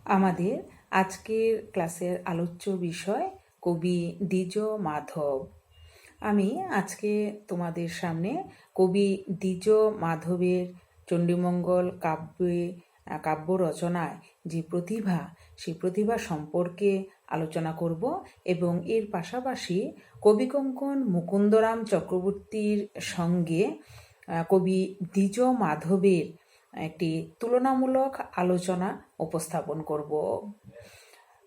আমাদের আজকের ক্লাসের আলোচ্য বিষয় কবি দ্বিজ মাধব। আমি আজকে তোমাদের সামনে কবি দ্বিজ মাধবের চণ্ডীমঙ্গল কাব্য রচনায় যে প্রতিভা, সেই প্রতিভা সম্পর্কে আলোচনা করব এবং এর পাশাপাশি কবিকঙ্কন মুকুন্দরাম চক্রবর্তীর সঙ্গে কবি দ্বিজ মাধবের একটি তুলনামূলক আলোচনা উপস্থাপন করব।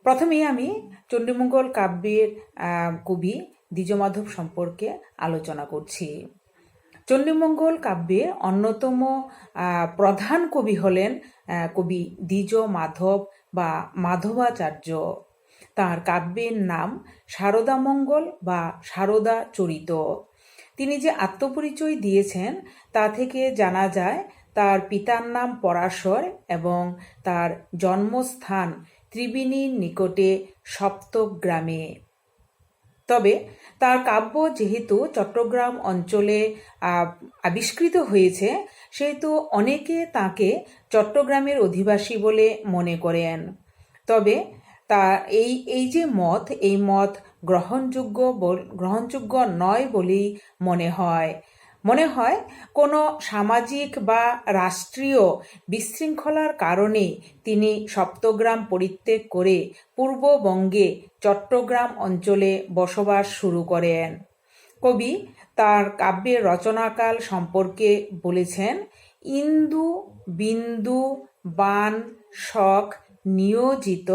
প্রথমেই আমি চণ্ডীমঙ্গল কাব্যের কবি দ্বিজ মাধব সম্পর্কে আলোচনা করছি। চণ্ডীমঙ্গল কাব্যের অন্যতম প্রধান কবি হলেন কবি দ্বিজ মাধব বা মাধবাচার্য। তাঁর কাব্যের নাম শারদামঙ্গল বা শারদা চরিত। তিনি যে আত্মপরিচয় দিয়েছেন তা থেকে জানা যায় তার পিতার নাম পরাশর এবং তার জন্মস্থান ত্রিবেণীর নিকটে সপ্তগ্রামে। তবে তার কাব্য যেহেতু চট্টগ্রাম অঞ্চলে আবিষ্কৃত হয়েছে, সেহেতু অনেকে তাকে চট্টগ্রামের অধিবাসী বলে মনে করেন। তবে তার এই যে মত, এই মত গ্রহণযোগ্য নয় বলেই মনে হয় কোনো সামাজিক বা রাষ্ট্রীয় বিশৃঙ্খলার কারণে তিনি সপ্তগ্রাম পরিত্যাগ করে পূর্ববঙ্গে চট্টগ্রাম অঞ্চলে বসবাস শুরু করেন। কবি তার কাব্যের রচনাকাল সম্পর্কে বলেছেন, ইন্দু বিন্দু বান শক নিয়োজিত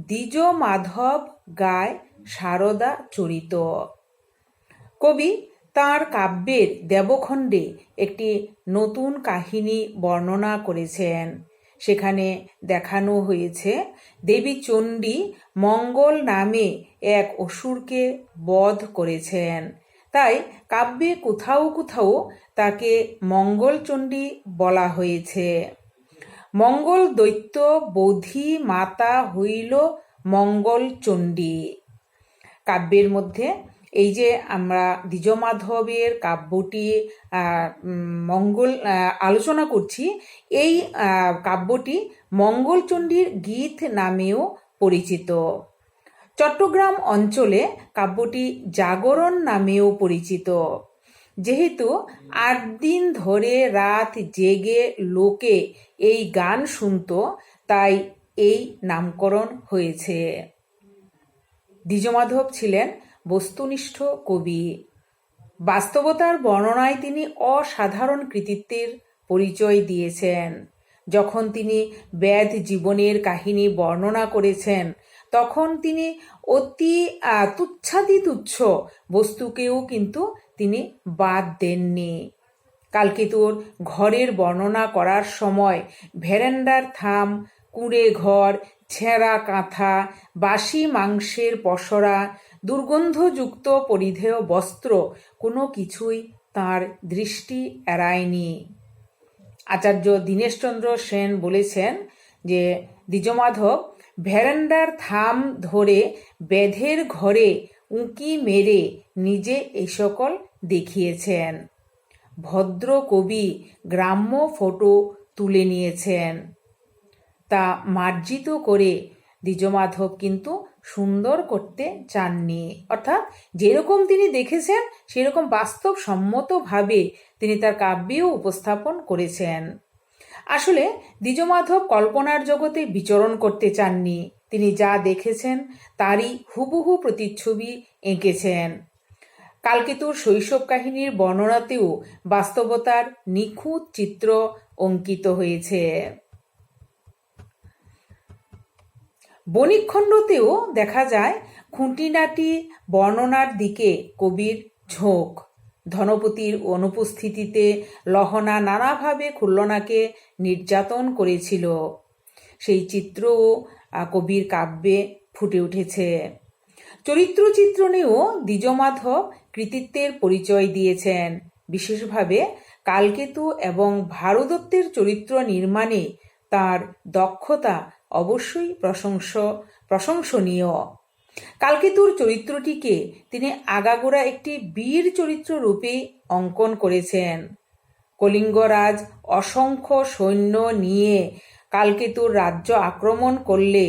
দ্বিজ মাধব গায় শারদা চরিত। কবি তাঁর কাব্যের দেবখণ্ডে একটি নতুন কাহিনী বর্ণনা করেছেন। সেখানে দেখানো হয়েছে দেবী চণ্ডী মঙ্গল নামে এক অসুরকে বধ করেছেন। তাই কাব্যে কোথাও কোথাও তাকে মঙ্গলচণ্ডী বলা হয়েছে। মঙ্গল দৈত্য বোধি মাতা হইল মঙ্গলচণ্ডী। কাব্যের মধ্যে এই যে আমরা দ্বিজ মাধবের কাব্যটি আলোচনা করছি, এই কাব্যটি মঙ্গলচণ্ডীর গীত নামেও পরিচিত। চট্টগ্রাম অঞ্চলে কাব্যটি জাগরণ নামেও পরিচিত। যেহেতু 8 দিন ধরে রাত জেগে লোকে এই গান শুনত, তাই এই নামকরণ হয়েছে। দ্বিজ মাধব ছিলেন বস্তুনিষ্ঠ কবি। বাস্তবতার বর্ণনায় তিনি অসাধারণ কৃতিত্বের পরিচয় দিয়েছেন। যখন তিনি বেদ জীবনের কাহিনী বর্ণনা করেছেন, তখন তিনি অতি তুচ্ছ বস্তুকেও কিন্তু তিনি বাদ দেননি। কালকেতুর ঘরের বর্ণনা করার সময় ভেরান্ডার থাম, কুঁড়ে ঘর, ছেঁড়া কাঁথা, বাসি মাংসের পসরা, দুর্গন্ধযুক্ত পরিধেয় বস্ত্র কোনো কিছুই তাঁর দৃষ্টি এড়ায়নি। আচার্য দীনেশচন্দ্র সেন বলেছেন যে দ্বিজ মাধব ভেরান্ডার থাম ধরে বেদের ঘরে উঁকি মেরে নিজে এই সকল দেখিয়েছেন। ভদ্র কবি গ্রাম্য ফটো তুলে নিয়েছেন, তা মার্জিত করে দ্বিজ মাধব কিন্তু সুন্দর করতে চাননি। অর্থাৎ যেরকম তিনি দেখেছেন সেরকম বাস্তবসম্মতভাবে তিনি তার কাব্যেও উপস্থাপন করেছেন। আসলে দ্বিজ মাধব কল্পনার জগতে বিচরণ করতে চাননি। তিনি যা দেখেছেন তারই হুবহু প্রতিচ্ছবি এঁকেছেন। কালকেতুর শৈশব কাহিনীর বর্ণনাতেও বাস্তবতার নিখুঁত চিত্র অঙ্কিত হয়েছে। বণিকখণ্ডতেও দেখা যায় খুঁটিনাটি বর্ণনার দিকে কবির ঝোঁক। ধনপতির অনুপস্থিতিতে লহনা নানাভাবে খুল্লনাকে নির্যাতন করেছিল, সেই চিত্রও কবির কাব্যে ফুটে উঠেছে। চরিত্র চিত্রণেও দ্বিজ মাধব কৃতিত্বের পরিচয় দিয়েছেন। বিশেষভাবে কালকেতু এবং ভারদত্তের চরিত্র নির্মাণে তার দক্ষতা অবশ্যই প্রশংসনীয়। কালকেতুর চরিত্রটিকে তিনি আগাগোড়া একটি বীর চরিত্র রূপে অঙ্কন করেছেন। কলিঙ্গরাজ অসংখ্য সৈন্য নিয়ে কালকেতুর রাজ্য আক্রমণ করলে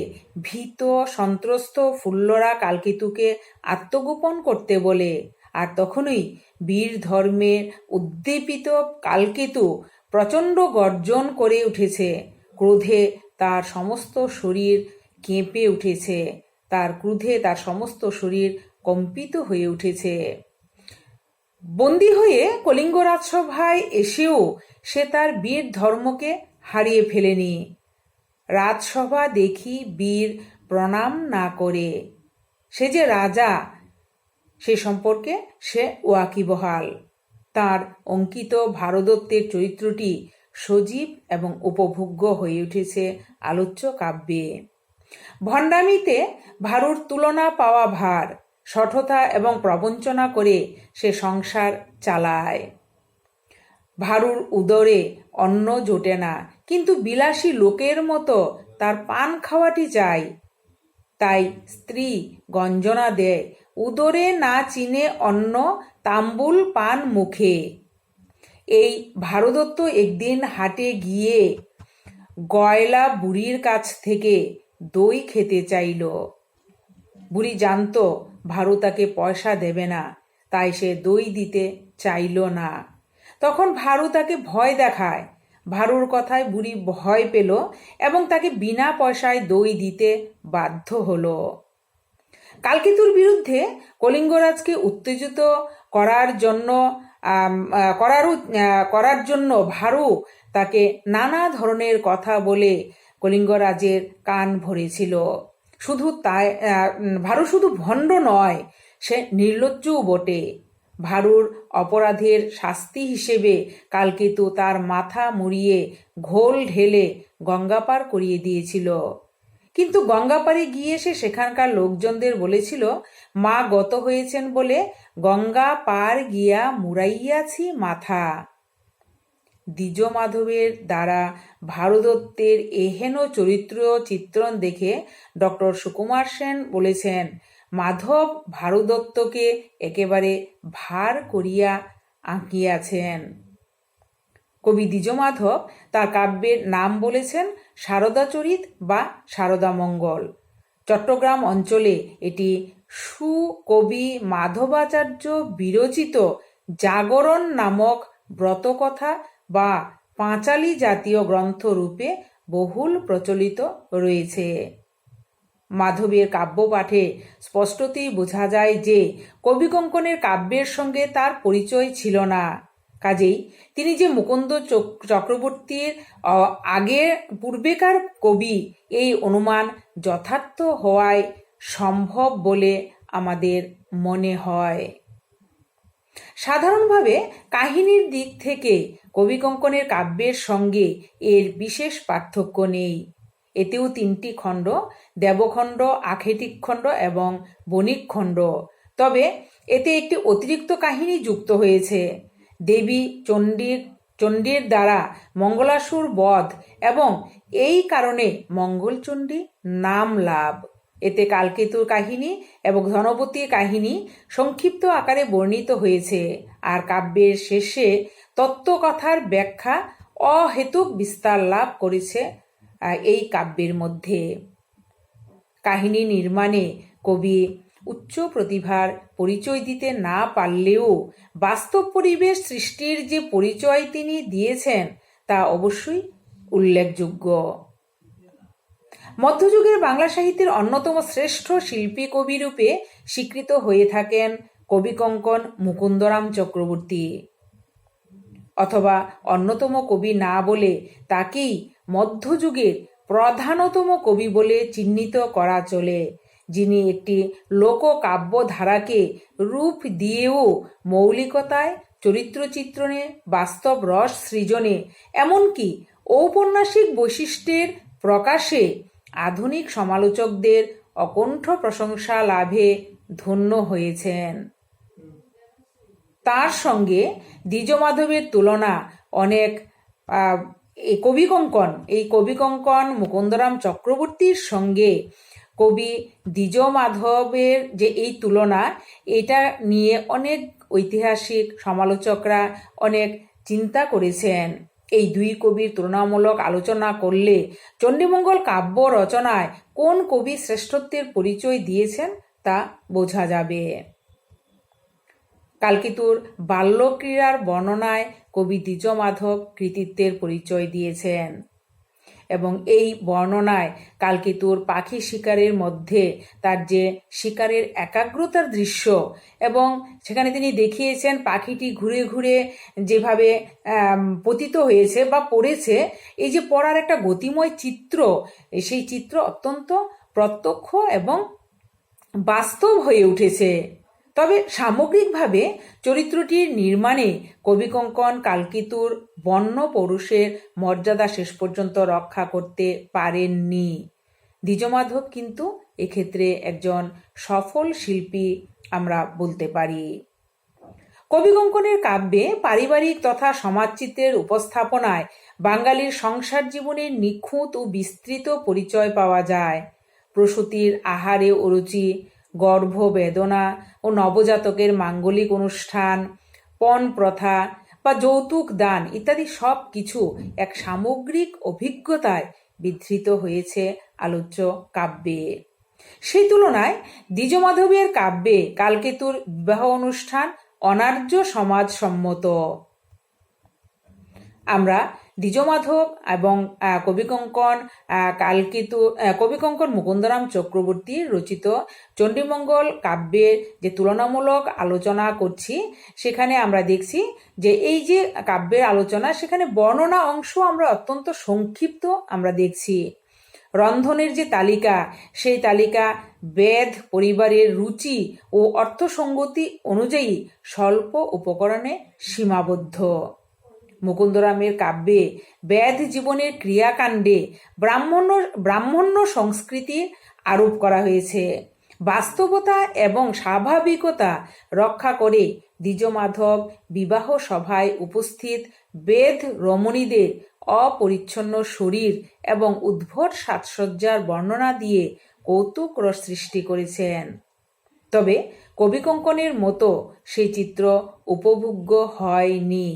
ভীত সন্ত্রস্ত ফুল্লরা কালকেতুকে আত্মগোপন করতে বলে, আর তখনই বীর ধর্মের উদ্দীপিত কালকেতু প্রচণ্ড গর্জন করে উঠেছে। ক্রোধে তার সমস্ত শরীর কেঁপে উঠেছে, তার ক্রোধে তার সমস্ত শরীর কম্পিত হয়ে উঠেছে। বন্দী হয়ে কলিঙ্গ রাজসভায় এসেও সে তার বীর ধর্মকে হারিয়ে ফেলেনি। রাজসভা দেখি বীর প্রণাম না করে। সে যে রাজা সে সম্পর্কে সে ওয়াকিবহাল। তার অঙ্কিত ভারদত্তের চরিত্রটি সজীব এবং উপভোগ্য হয়ে উঠেছে আলোচ্য কাব্যে। ভণ্ডামিতে ভারুর তুলনা পাওয়া ভার, শঠতা এবং প্রবঞ্চনা করে সে সংসার চালায়। ভারুর উদরে অন্ন জোটে না, কিন্তু বিলাসী লোকের মতো তার পান খাওয়াটি চাই। তাই স্ত্রী গঞ্জনা দেয়, উদরে না চিনে অন্ন, তাম্বুল পান মুখে। এই ভারদত্ত একদিন হাটে গিয়ে গয়লা বুড়ির কাছ থেকে দই খেতে চাইল। বুড়ি জানত ভারু তাকে পয়সা দেবে না, তাই সে দই দিতে চাইল না। তখন ভারু তাকে ভয় দেখায়। ভারুর কথায় বুড়ি ভয় পেল এবং তাকে বিনা পয়সায় দই দিতে বাধ্য হলো। কালকেতুর বিরুদ্ধে কলিঙ্গরাজকে উত্তেজিত করার জন্য ভারু তাকে নানা ধরনের কথা বলে কলিঙ্গরাজের কান ভরেছিল। ভারু শুধু ভণ্ড নয়, সে নির্লজ্জও বটে। ভারুর অপরাধের শাস্তি হিসেবে কালকেতু তার মাথা মুড়িয়ে ঘোল ঢেলে গঙ্গা পার করিয়ে দিয়েছিল। কিন্তু গঙ্গা পারে গিয়ে সে সেখানকার লোকজনদের বলেছিল, মা গত হয়েছেন বলে গঙ্গা পার গিয়া মুড়াইয়াছি মাথা। দ্বিজ মাধবের দ্বারা ভারদত্তের এহেন চরিত্র চিত্রণ দেখে ডক্টর সুকুমার সেন বলেছেন, মাধব ভারদত্তকে একেবারে ভার করিয়া আঁকিয়াছেন। কবি দ্বিজ মাধব তার কাব্যের নাম বলেছেন সারদাচরিত বা সারদামঙ্গল। চট্টগ্রাম অঞ্চলে এটি সুকবি মাধবাচার্য বিরচিত জাগরণ নামক ব্রতকথা বা পাঁচালী জাতীয় গ্রন্থ রূপে বহুল প্রচলিত রয়েছে। মাধবের কাব্যপাঠে স্পষ্টতই বোঝা যায় যে কবিকঙ্কনের কাব্যের সঙ্গে তার পরিচয় ছিল না। কাজেই তিনি যে মুকুন্দ চক্রবর্তীর পূর্বেকার কবি, এই অনুমান যথার্থ হওয়ায় সম্ভব বলে আমাদের মনে হয়। সাধারণভাবে কাহিনীর দিক থেকে কবিকঙ্কনের কাব্যের সঙ্গে এর বিশেষ পার্থক্য নেই। এতেও তিনটি খণ্ড, দেবখণ্ড, আখেটিক খণ্ড এবং বণিক খণ্ড। তবে এতে একটি অতিরিক্ত কাহিনী যুক্ত হয়েছে, দেবী চণ্ডীর দ্বারা মঙ্গলাসুর বধ এবং এই কারণে মঙ্গলচণ্ডী নাম লাভ। এতে কালকেতুর কাহিনী এবং ধনপতির কাহিনী সংক্ষিপ্ত আকারে বর্ণিত হয়েছে, আর কাব্যের শেষে তত্ত্বকথার ব্যাখ্যা অহেতুক বিস্তার লাভ করেছে এই কাব্যের মধ্যে। কাহিনী নির্মাণে কবি উচ্চ প্রতিভার পরিচয় দিতে না পারলেও বাস্তব পরিবেশ সৃষ্টির যে পরিচয় তিনি দিয়েছেন তা অবশ্যই উল্লেখযোগ্য। মধ্যযুগের বাংলা সাহিত্যের অন্যতম শ্রেষ্ঠ শিল্পী কবি রূপে স্বীকৃত হয়ে থাকেন কবিকঙ্কন মুকুন্দরাম চক্রবর্তী, অথবা অন্যতম কবি না বলে তাকেই মধ্যযুগের প্রধানতম কবি বলে চিহ্নিত করা চলে, যিনি একটি লোককাব্য ধারাকে রূপ দিয়েও মৌলিকতায়, চরিত্রচিত্রণে, বাস্তব রস সৃজনে, এমনকি ঔপন্যাসিক বৈশিষ্ট্যের প্রকাশে আধুনিক সমালোচকদের অকণ্ঠ প্রশংসা লাভে ধন্য হয়েছেন। তার সঙ্গে দ্বিজ মাধবের তুলনা অনেক এই কবিকঙ্কন মুকুন্দরাম চক্রবর্তীর সঙ্গে কবি দ্বিজ মাধবের যে এই তুলনা, এটা নিয়ে অনেক ঐতিহাসিক সমালোচকরা অনেক চিন্তা করেছেন। এই দুই কবির তুলনামূলক আলোচনা করলে চণ্ডীমঙ্গল কাব্য রচনায় কোন কবি শ্রেষ্ঠত্বের পরিচয় দিয়েছেন তা বোঝা যাবে। কালকিতুর বাল্যক্রীড়ার বর্ণনায় কবি দ্বিজমাধব কৃতিত্বের পরিচয় দিয়েছেন এবং এই বর্ণনায় কালকিতুর পাখি শিকারের মধ্যে তার যে শিকারের একাগ্রতার দৃশ্য এবং সেখানে তিনি দেখিয়েছেন পাখিটি ঘুরে ঘুরে যেভাবে পতিত হয়েছে বা পড়েছে, এই যে পড়ার একটা গতিময় চিত্র, সেই চিত্র অত্যন্ত প্রত্যক্ষ এবং বাস্তব হয়ে উঠেছে। তবে সামগ্রিকভাবে চরিত্রটির নির্মাণে কবিকঙ্কন কালকিতুর বন্য পৌরুষের মর্যাদা শেষ পর্যন্ত রক্ষা করতে পারেননি। দ্বিজমাধব কিন্তু এক্ষেত্রে একজন সফল শিল্পী আমরা বলতে পারি। কবিকঙ্কনের কাব্যে পারিবারিক তথা সমাজচিত্রের উপস্থাপনায় বাঙালির সংসার জীবনের নিখুঁত ও বিস্তৃত পরিচয় পাওয়া যায়। প্রসূতির আহারে অরুচি, গর্ভ বেদনা ও নবজাতকের মাঙ্গলিক অনুষ্ঠান, পণ প্রথা বা যৌতুক দান ইত্যাদি সব কিছু এক সামগ্রিক অভিজ্ঞতায় বিধৃত হয়েছে আলোচ্য কাব্যে। সেই তুলনায় দ্বিজমাধবের কাব্যে কালকেতুর বিবাহ অনুষ্ঠান অনার্য সমাজসম্মত। আমরা দ্বিজমাধব এবং কবিকঙ্কন মুকুন্দরাম চক্রবর্তীর রচিত চণ্ডীমঙ্গল কাব্যের যে তুলনামূলক আলোচনা করছি, সেখানে আমরা দেখছি যে এই যে কাব্যের আলোচনা, সেখানে বর্ণনা অংশ আমরা অত্যন্ত সংক্ষিপ্ত আমরা দেখছি। রন্ধনের যে তালিকা, সেই তালিকা বেদ পরিবারের রুচি ও অর্থসঙ্গতি অনুযায়ী স্বল্প উপকরণে সীমাবদ্ধ। মুকুন্দরামের কাব্যে বেদ জীবনের ক্রিয়াকাণ্ডে ব্রাহ্মণ্য সংস্কৃতি আরোপ করা হয়েছে। বাস্তবতা এবং স্বাভাবিকতা রক্ষা করে দ্বিজমাধব বিবাহ সভায় উপস্থিত বেদ রমণীদের অপরিচ্ছন্ন শরীর এবং উদ্ভট সাজসজ্জার বর্ণনা দিয়ে কৌতুক রস সৃষ্টি করেছেন। তবে কবিকঙ্কনের মতো সেই চিত্র উপভোগ্য হয়নি।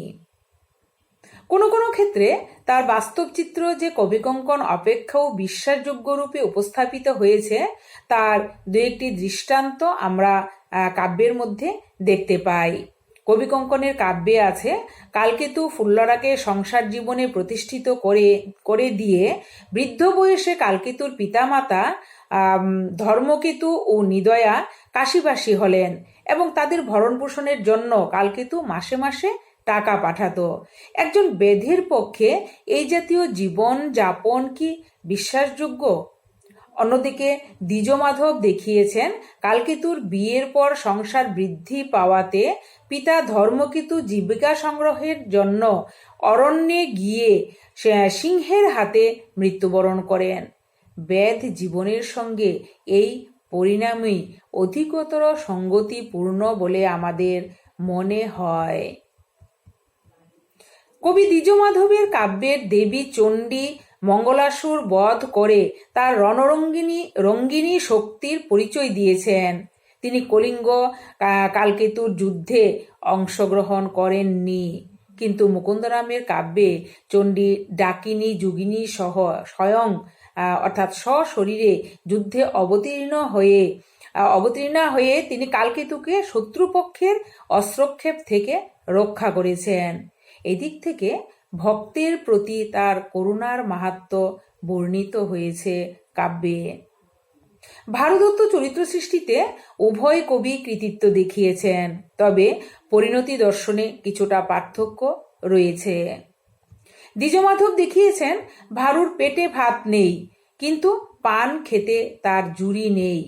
কোনো কোনো ক্ষেত্রে তার বাস্তব চিত্র যে কবিকঙ্কন অপেক্ষাও বিশ্বাসযোগ্য রূপে উপস্থাপিত হয়েছে, তার দু একটি দৃষ্টান্ত আমরা কাব্যের মধ্যে দেখতে পাই। কবিকঙ্কনের কাব্যে আছে, কালকেতু ফুল্লরাকে সংসার জীবনে প্রতিষ্ঠিত করে দিয়ে বৃদ্ধ বয়সে কালকেতুর পিতামাতা ধর্মকেতু ও নিদয়া কাশীবাসী হলেন এবং তাদের ভরণ পোষণের জন্য কালকেতু মাসে মাসে টাকা পাঠাতো। একজন বেদের পক্ষে এই জাতীয় জীবন যাপন কি বিশ্বাসযোগ্য? অন্যদিকে দ্বিজমাধব দেখিয়েছেন কালকেতুর বিয়ের পর সংসার বৃদ্ধি পাওয়াতে পিতা ধর্মকেতু জীবিকা সংগ্রহের জন্য অরণ্যে গিয়ে সিংহের হাতে মৃত্যুবরণ করেন। বেদ জীবনের সঙ্গে এই পরিণামই অধিকতর সঙ্গতিপূর্ণ বলে আমাদের মনে হয়। কবি দ্বিজমাধবের কাব্যের দেবী চণ্ডী মঙ্গলাসুর বধ করে তার রঙ্গিনী শক্তির পরিচয় দিয়েছেন। তিনি কলিঙ্গ কালকেতুর যুদ্ধে অংশগ্রহণ করেননি, কিন্তু মুকুন্দরামের কাব্যে চণ্ডী ডাকিনী যোগিনী সহ স্বয়ং অর্থাৎ সশরীরে যুদ্ধে অবতীর্ণা হয়ে তিনি কালকেতুকে শত্রুপক্ষের অস্ত্রক্ষেপ থেকে রক্ষা করেছেন। এদিক থেকে ভক্তের প্রতি তার করুণার মাহাত্ম্য বর্ণিত হয়েছে কাব্যে। ভারদত্ত চরিত্র সৃষ্টিতে উভয় কবি কৃতিত্ব দেখিয়েছেন, তবে পরিণতি দর্শনে কিছুটা পার্থক্য রয়েছে। দ্বিজমাধব দেখিয়েছেন ভারুর পেটে ভাত নেই, কিন্তু পান খেতে তার জুড়ি নেই।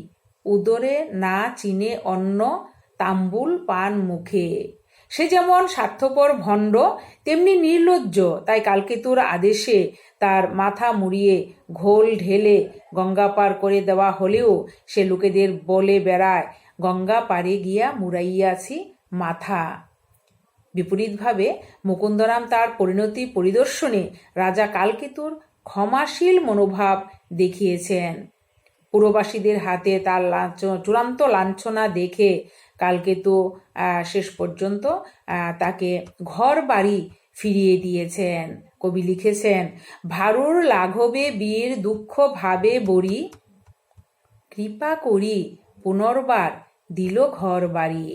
উদরে না চিনে অন্ন, তাম্বুল পান মুখে। সে যেমন স্বার্থপর ভণ্ড, তেমনি নির্লজ্জ। তাই কালকেতুর আদেশে তার মাথা মুড়িয়ে ঘোল ঢেলে গঙ্গা পার করে দেওয়া হলেও সে লোকেদের বলে বেড়ায়, গঙ্গা পারে গিয়া মুড়াইয়াছি মাথা। বিপরীতভাবে মুকুন্দরাম তার পরিণতি পরিদর্শনে রাজা কালকেতুর ক্ষমাশীল মনোভাব দেখিয়েছেন। পুরবাসীদের হাতে তার চূড়ান্ত লাঞ্ছনা দেখে কালকেতু শেষ পর্যন্ত তাকে ঘর বাড়ি ফিরিয়ে দিয়েছেন। কবি লিখেছেন, ভারুর লাঘবে বীর দুঃখ ভাবে বরি, কৃপা করি পুনর্বার দিল ঘর বাড়ি।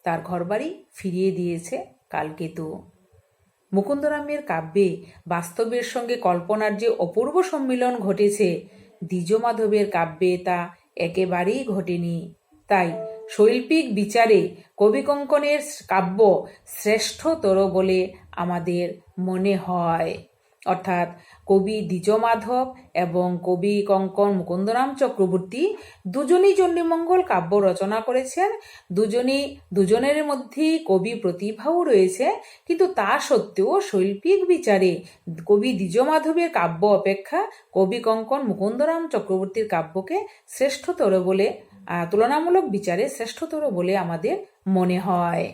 তার ঘর বাড়ি ফিরিয়ে দিয়েছে কালকেতু। মুকুন্দরামের কাব্যে বাস্তবের সঙ্গে কল্পনার যে অপূর্ব সম্মিলন ঘটেছে, দ্বিজমাধবের কাব্যে তা একেবারেই ঘটেনি। তাই শৈল্পিক বিচারে কবিকঙ্কনের কাব্য শ্রেষ্ঠতর বলে আমাদের মনে হয়। অর্থাৎ কবি দ্বিজমাধব এবং কবি কঙ্কন মুকুন্দরাম চক্রবর্তী দুজনেই চণ্ডীমঙ্গল কাব্য রচনা করেছেন। দুজনের মধ্যেই কবি প্রতিভাও রয়েছে, কিন্তু তা সত্ত্বেও শৈল্পিক বিচারে কবি দ্বিজমাধবের কাব্য অপেক্ষা কবি কঙ্কন মুকুন্দরাম চক্রবর্তীর কাব্যকে শ্রেষ্ঠতর বলে, তুলনামূলক বিচারে শ্রেষ্ঠতর বলে আমাদের মনে হয়।